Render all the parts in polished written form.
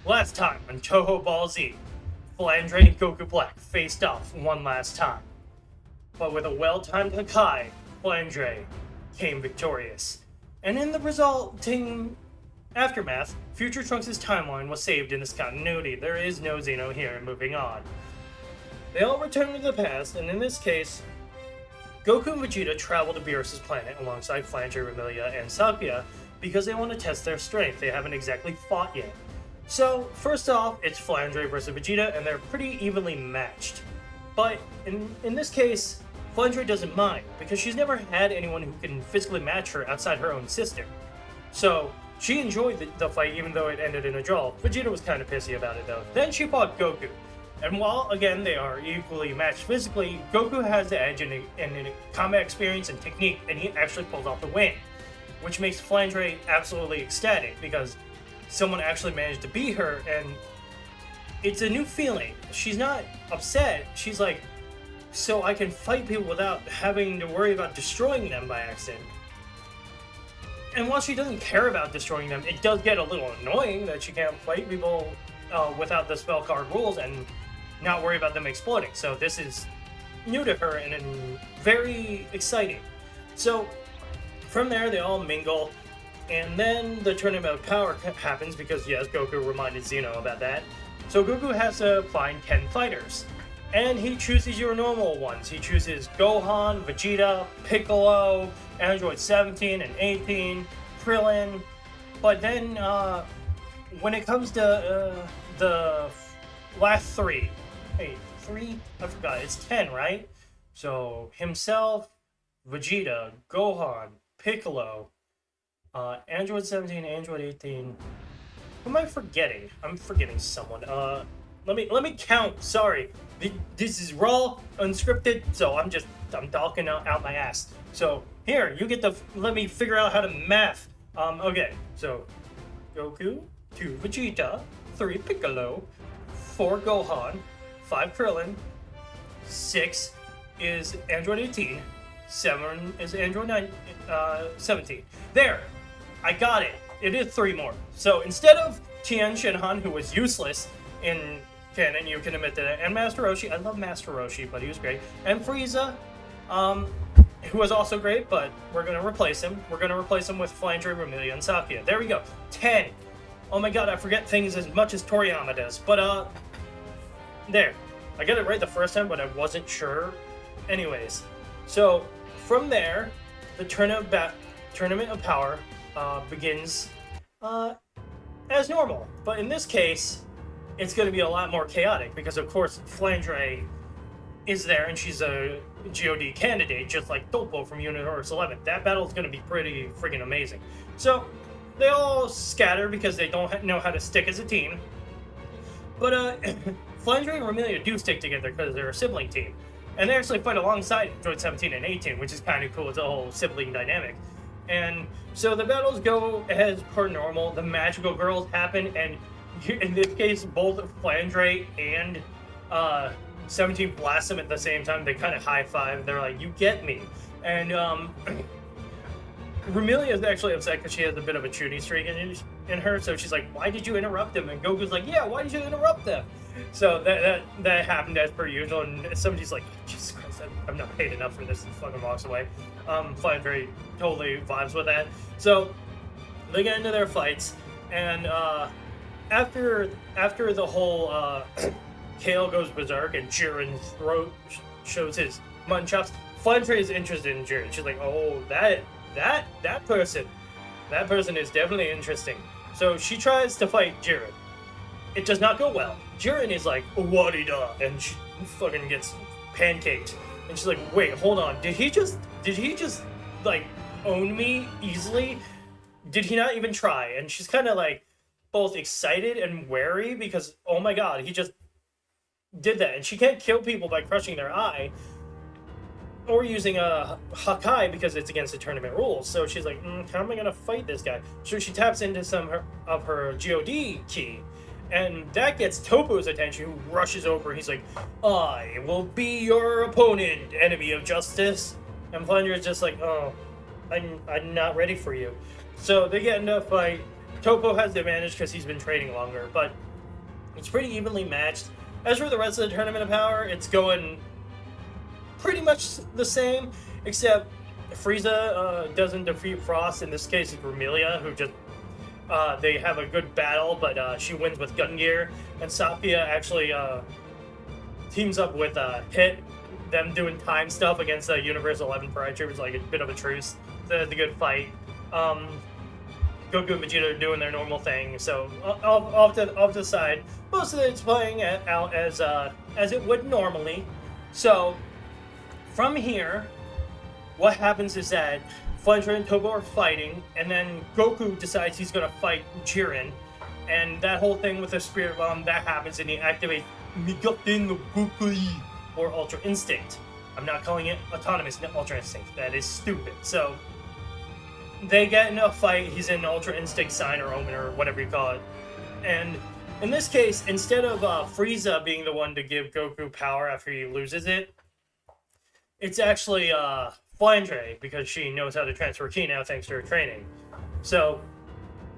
Last time on Touhou Ball Z, Flandre and Goku Black faced off one last time. But with a well-timed Hakai, Flandre came victorious. And in the resulting aftermath, Future Trunks' timeline was saved in this continuity. There is no Xeno here, moving on. They all return to the past, and in this case, Goku and Vegeta travel to Beerus' planet alongside Flandre, Ramilia, and Sakya because they want to test their strength. They haven't exactly fought yet. So, first off, it's Flandre versus Vegeta, and they're pretty evenly matched. But in this case, Flandre doesn't mind, because she's never had anyone who can physically match her outside her own sister. So, she enjoyed the fight even though it ended in a draw. Vegeta was kind of pissy about it though. Then she fought Goku. And while, again, they are equally matched physically, Goku has the edge in combat experience and technique, and he actually pulls off the win. Which makes Flandre absolutely ecstatic, because someone actually managed to beat her, and it's a new feeling. She's not upset, she's like, so I can fight people without having to worry about destroying them by accident. And while she doesn't care about destroying them, it does get a little annoying that she can't fight people without the spell card rules and not worry about them exploding. So this is new to her and very exciting. So from there, they all mingle. And then the Tournament of Power happens because, yes, Goku reminded Xeno about that. So Goku has to find 10 fighters. And he chooses your normal ones. He chooses Gohan, Vegeta, Piccolo, Android 17 and 18, Krillin. But then, when it comes to the last three... Wait, 3? I forgot. It's 10, right? So, himself, Vegeta, Gohan, Piccolo... Android 17, Android 18. Who am I forgetting? I'm forgetting someone. Let me count. Sorry, this is raw, unscripted, so I'm talking out my ass. So here, you get to let me figure out how to math. Okay. So Goku, 2 Vegeta, 3 Piccolo, 4 Gohan, 5 Krillin, 6 is Android 18, 7 is Android 17. There. I got it. It is 3 more. So instead of Tien Shinhan, who was useless in canon, you can admit that, and Master Roshi, I love Master Roshi, but he was great, and Frieza, who was also great, but we're going to replace him. We're going to replace him with Flandre, Ramilia, and Sakya. There we go. 10. Oh my god, I forget things as much as Toriyama does. But, there. I got it right the first time, but I wasn't sure. Anyways, so from there, the Tournament of Power begins as normal. But in this case, it's going to be a lot more chaotic because, of course, Flandre is there and she's a GOD candidate, just like Touhou from Universe 11. That battle is going to be pretty friggin' amazing. So they all scatter because they don't know how to stick as a team. But Flandre and Ramilia do stick together because they're a sibling team. And they actually fight alongside Android 17 and 18, which is kind of cool. It's a whole sibling dynamic. And so the battles go as per normal. The magical girls happen, and in this case, both Flandre and 17 blast them at the same time. They kind of high five. They're like, "You get me." And Ramilia is actually upset because she has a bit of a shooting streak in her. So she's like, "Why did you interrupt them?" And Goku's like, "Yeah, why did you interrupt them?" So that happened as per usual. And somebody's like, "Jesus Christ, I'm not paid enough for this," and fucking walks away. Flandre totally vibes with that. So they get into their fights, and after the whole Kale goes berserk and Jiren shows his mutton chops, Flandre is interested in Jiren. She's like, "Oh, that person is definitely interesting." So she tries to fight Jiren. It does not go well. Jiren is like, "What-i-da," and she fucking gets pancaked. And she's like, "Wait, hold on. Did he just like own me easily? Did he not even try?" And she's kind of like both excited and wary because, oh my god, he just did that. And she can't kill people by crushing their eye or using a Hakai because it's against the tournament rules. So she's like, how am I gonna fight this guy? So she taps into some of her GOD key. And that gets Toppo's attention, who rushes over. He's like, "I will be your opponent, enemy of justice." And Flandre's just like, "Oh, I'm not ready for you." So they get into a fight. Touhou has the advantage because he's been training longer, but It's pretty evenly matched. As for the rest of the Tournament of Power, it's going pretty much the same, except Frieza doesn't defeat Frost. In this case, it's Romelia, who just they have a good battle, but she wins with Gun Gear. And Sophia actually teams up with Hit, them doing time stuff against the Universe 11 Pride Troopers, like a bit of a truce. It's a good fight. Goku and Vegeta are doing their normal thing, so off to the side. Most of it's playing out as it would normally. So from here, what happens is that Flandre and Touhou are fighting, and then Goku decides he's gonna fight Jiren, and that whole thing with the Spirit Bomb that happens, and he activates Migaten no Gokui, or Ultra Instinct. I'm not calling it Autonomous Ultra Instinct. That is stupid. So they get in a fight. He's in Ultra Instinct Sign or Omen or whatever you call it, and in this case, instead of Frieza being the one to give Goku power after he loses it, it's actually Flandre, because she knows how to transfer ki now thanks to her training. So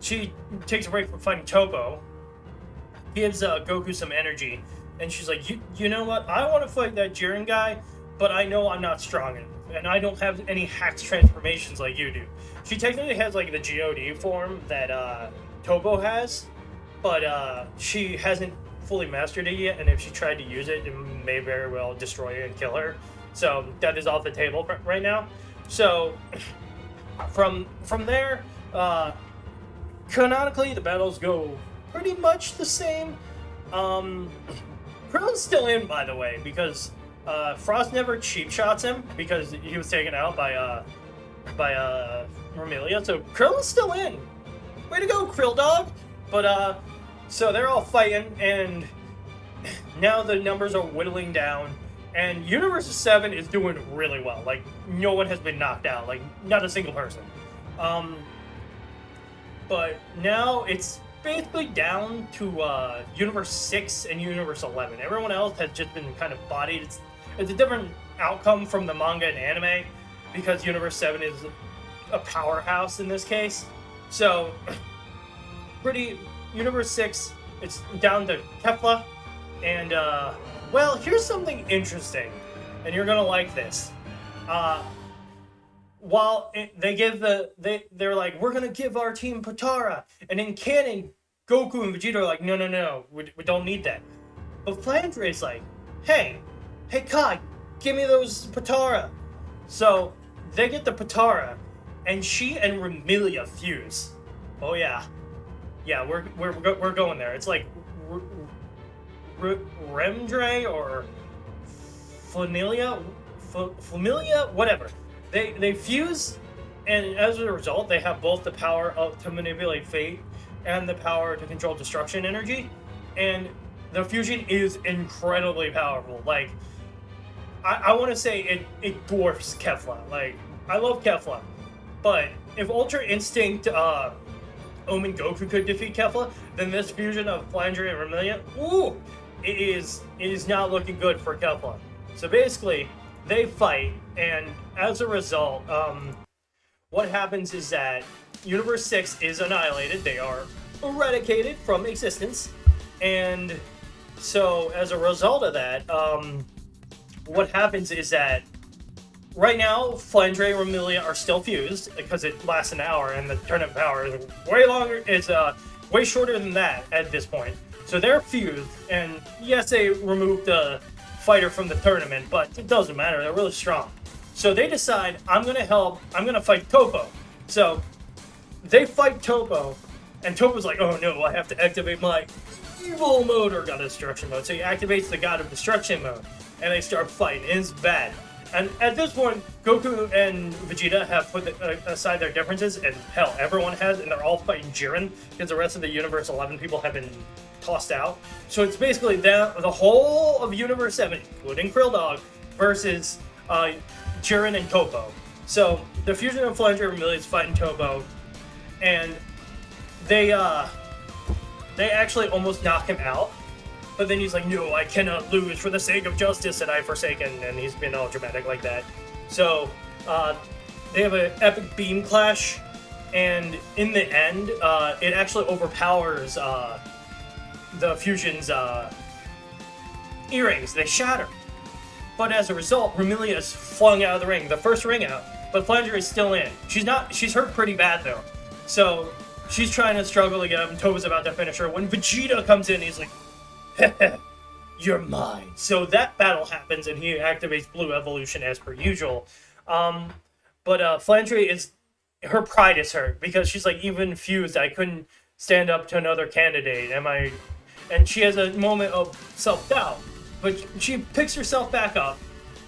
she takes a break from fighting Touhou, gives Goku some energy, and she's like, you know what? I want to fight that Jiren guy, but I know I'm not strong enough, and I don't have any hacked transformations like you do. She technically has like the God form that Touhou has, but she hasn't fully mastered it yet, and if she tried to use it, it may very well destroy her and kill her. So that is off the table right now. So from there, canonically the battles go pretty much the same. Krillin's still in, by the way, because Frost never cheap shots him because he was taken out by Romelia. So Krillin's still in. Way to go, Krill Dog! But so they're all fighting, and now the numbers are whittling down. And Universe 7 is doing really well. Like, no one has been knocked out. Like, not a single person. But now it's basically down to Universe 6 and Universe 11. Everyone else has just been kind of bodied. It's a different outcome from the manga and anime, because Universe 7 is a powerhouse in this case. So, Universe 6, it's down to Kefla, and well, here's something interesting, and you're gonna like this. While they're like, we're gonna give our team Potara, and in canon, Goku and Vegeta are like, no, we don't need that. But Flandre is like, hey Kai, give me those Potara. So they get the Potara, and she and Romelia fuse. Oh yeah, we're going there. It's like Remdre or Familia, whatever. They fuse, and as a result, they have both the power to manipulate fate and the power to control destruction energy, and the fusion is incredibly powerful. Like, I want to say it dwarfs Kefla. Like, I love Kefla, but if Ultra Instinct Omen Goku could defeat Kefla, then this fusion of Flandre and Romelia, ooh, it is not looking good for Kefla. So basically, they fight, and as a result, what happens is that Universe 6 is annihilated. They are eradicated from existence, and so as a result of that, what happens is that right now, Flandre and Romelia are still fused because it lasts an hour, and the tournament power is way shorter than that at this point. So they're fused, and yes, they removed the fighter from the tournament, but it doesn't matter. They're really strong. So they decide, I'm gonna fight Topo. So they fight Topo, and Topo's like, oh no, I have to activate my evil mode, or God of Destruction mode. So he activates the God of Destruction mode, and they start fighting, and it's bad. And at this point, Goku and Vegeta have put aside their differences, and hell, everyone has, and they're all fighting Jiren, because the rest of the Universe 11 people have been tossed out. So it's basically the whole of Universe 7, including Krill Dog, versus Jiren and Topo. So the fusion of Flandre and Romelia is fighting Topo, and they actually almost knock him out. But then he's like, no, I cannot lose for the sake of justice that I've forsaken, and he's been all dramatic like that. So, they have an epic beam clash, and in the end, it actually overpowers the Fusion's earrings. They shatter. But as a result, Romelia is flung out of the ring, the first ring out. But Flandre is still in. She's hurt pretty bad though. So she's trying to struggle to get up, and Touhou's about to finish her. When Vegeta comes in, he's like, heh, you're mine. So that battle happens, and he activates Blue Evolution as per usual. But Flandre is, her pride is hurt because she's like, even fused, I couldn't stand up to another candidate. And she has a moment of self-doubt. But she picks herself back up,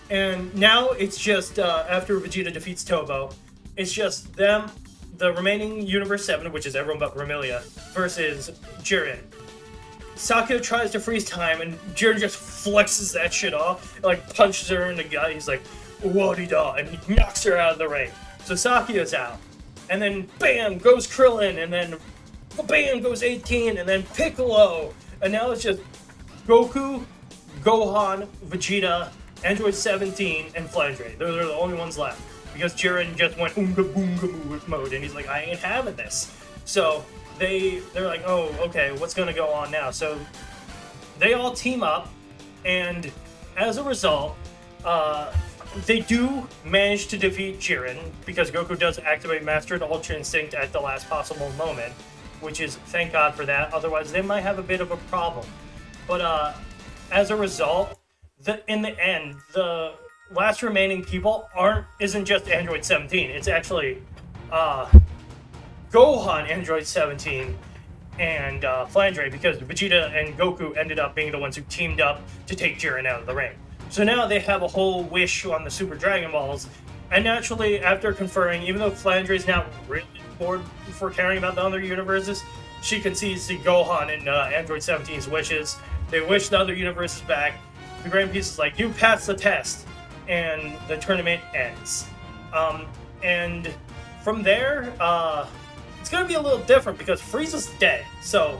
and now it's just, after Vegeta defeats Touhou, it's just them, the remaining Universe 7, which is everyone but Romelia, versus Jiren. Sakura tries to freeze time, and Jiren just flexes that shit off, like punches her in the gut. He's like, "What-i-da," and he knocks her out of the ring. So Sakura's out, and then bam goes Krillin, and then bam goes 18, and then Piccolo, and now it's just Goku, Gohan, Vegeta, Android 17, and Flandre. Those are the only ones left. Because Jiren just went Oonga Boonga mode, and he's like, I ain't having this. So they're like, oh, okay, what's gonna go on now? So they all team up, and as a result, they do manage to defeat Jiren, because Goku does activate Mastered Ultra Instinct at the last possible moment, which is, thank God for that, otherwise they might have a bit of a problem. But as a result, in the end, the last remaining people isn't just Android 17. It's actually Gohan, Android 17, and Flandre, because Vegeta and Goku ended up being the ones who teamed up to take Jiren out of the ring. So now they have a whole wish on the Super Dragon Balls, and naturally, after conferring, even though Flandre is now really bored for caring about the other universes, she concedes to Gohan and Android 17's wishes. They wish the other universes back. The Grand Piece is like, you passed the test, and the tournament ends. And from there, it's gonna be a little different because Frieza's dead. So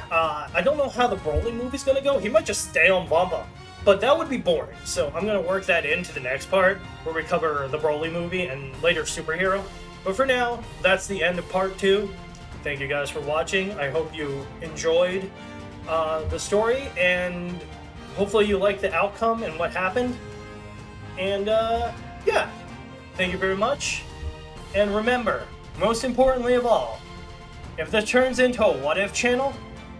I don't know how the Broly movie's gonna go. He might just stay on Bamba, but that would be boring. So I'm gonna work that into the next part where we cover the Broly movie and later Superhero. But for now, that's the end of part 2. Thank you guys for watching. I hope you enjoyed the story, and hopefully you like the outcome and what happened. And yeah, thank you very much. And remember, most importantly of all, if this turns into a What If channel,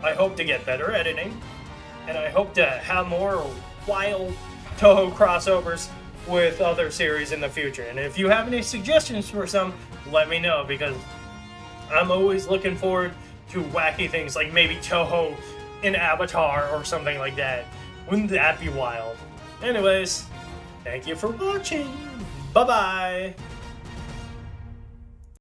I hope to get better editing, and I hope to have more wild Touhou crossovers with other series in the future. And if you have any suggestions for some, let me know, because I'm always looking forward to wacky things, like maybe Touhou in Avatar or something like that. Wouldn't that be wild? Anyways, thank you for watching. Bye-bye.